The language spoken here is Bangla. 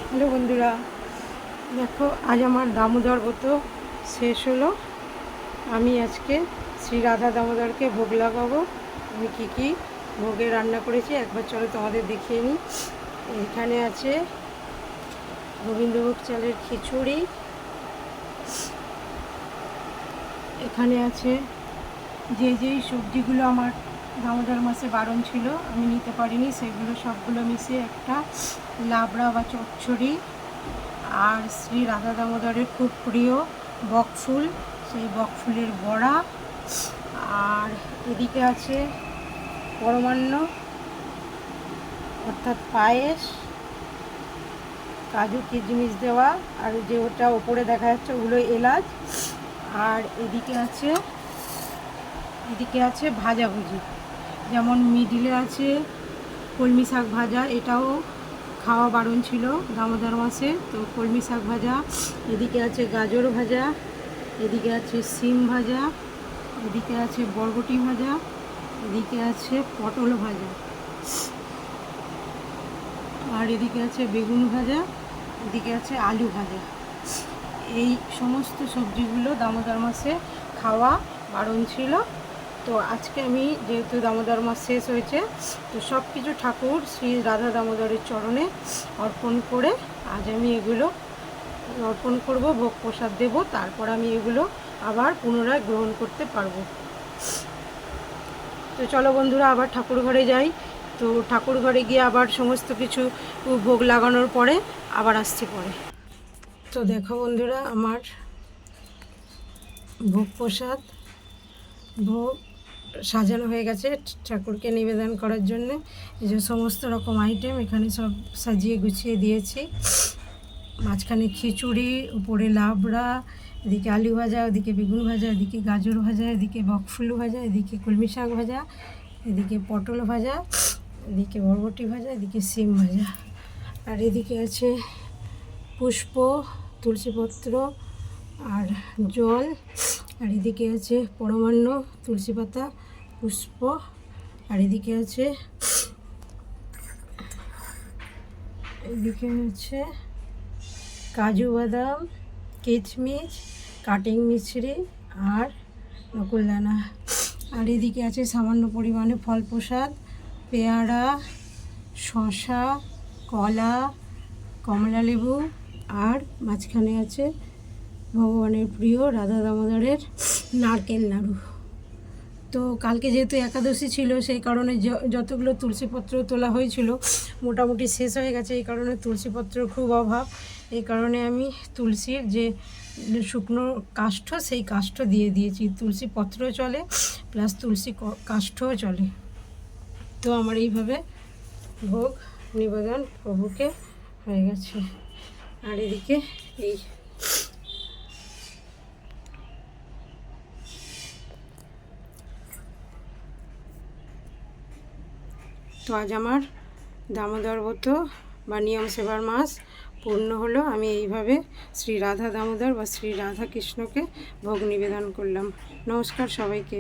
হ্যালো বন্ধুরা, দেখো আজ আমার দামোদর ব্রত শেষ হলো। আমি আজকে শ্রী রাধা দামোদরকে ভোগ লাগাবো। আমি কী কী ভোগে রান্না করেছি একবার চলো তোমাদের দেখিয়ে নিই। এখানে আছে গোবিন্দভোগ চালের খিচুড়ি, এখানে আছে যেই সবজিগুলো আমার দামোদর মাসে বারণ ছিল আমি নিতে পারিনি, সেগুলো সবগুলো মিশিয়ে একটা লাবড়া বা চচ্চড়ি, আর শ্রী রাধা দামোদরের খুব প্রিয় বকফুল, সেই বকফুলের বড়া, আর এদিকে আছে পরমান্ন অর্থাৎ পায়েস, কাজু কিশমিশ দেওয়া, আর যে ওটা ওপরে দেখা যাচ্ছে ওগুলো এলাচ। আর এদিকে আছে ভাজাভুজি, যেমন মিডিলে আছে কলমি শাক ভাজা, এটাও খাওয়া বারণ ছিল দামোদর মাসে, তো কলমি শাক ভাজা। এদিকে আছে গাজর ভাজা, এদিকে আছে সিম ভাজা, এদিকে আছে বরবটি ভাজা, এদিকে আছে পটল ভাজা, আর এদিকে আছে বেগুন ভাজা, এদিকে আছে আলু ভাজা। এই সমস্ত সবজিগুলো দামোদর মাসে খাওয়া বারণ ছিল। তো আজকে আমি যেহেতু দামোদর মাস শেষ হয়েছে, তো সব কিছু ঠাকুর শ্রী রাধা দামোদরের চরণে অর্পণ করে আজ আমি এগুলো অর্পণ করব, ভোগ প্রসাদ দেবো, তারপর আমি এগুলো আবার পুনরায় গ্রহণ করতে পারবো। তো চলো বন্ধুরা আবার ঠাকুর ঘরে যাই। তো ঠাকুর ঘরে গিয়ে আবার সমস্ত কিছু ভোগ লাগানোর পরে আবার আসছি পরে। তো দেখো বন্ধুরা, আমার ভোগ প্রসাদ ভোগ সাজানো হয়ে গেছে ঠাকুরকে নিবেদন করার জন্য। এই যে সমস্ত রকম আইটেম এখানে সব সাজিয়ে গুছিয়ে দিয়েছি। মাঝখানে খিচুড়ি, উপরে লাবড়া, এদিকে আলু ভাজা, ওদিকে বেগুন ভাজা, এদিকে গাজর ভাজা, এদিকে বকফুল ভাজা, এদিকে কলমি শাক ভাজা, এদিকে পটল ভাজা, এদিকে বরবটি ভাজা, এদিকে সিম ভাজা, আর এদিকে আছে পুষ্প, তুলসীপত্র আর জল, আর এদিকে আছে পরমান্ন, তুলসী পাতা, পুষ্প, আর এদিকে আছে কাজু বাদাম, কিশমিশ, কাটিং মিছরি আর নকুলদানা, আর এদিকে আছে সামান্য পরিমাণে ফল প্রসাদ, পেয়ারা, শসা, কলা, কমলা লেবু, আর মাঝখানে আছে ভগবানের প্রিয় রাধা দামোদরের নারকেল নাড়ু। তো কালকে যেহেতু একাদশী ছিল, সেই কারণে যতগুলো তুলসীপত্র তোলা হয়েছিল মোটামুটি শেষ হয়ে গেছে, এই কারণে তুলসীপত্রের খুব অভাব। এই কারণে আমি তুলসীর যে শুকনো কাষ্ঠ, সেই কাষ্ঠ দিয়ে দিয়েছি। তুলসী পত্রও চলে প্লাস তুলসী কাষ্ঠও চলে। তো আমার এইভাবে ভোগ নিবেদন প্রভুকে হয়ে গেছে। আর এদিকে এই তো আজ আমার দামোদর ব্রত বা নিয়ম সেবার মাস পূর্ণ হলো। আমি এইভাবে শ্রী রাধা দামোদর বা শ্রী রাধা কৃষ্ণকে ভোগ নিবেদন করলাম। নমস্কার সবাইকে।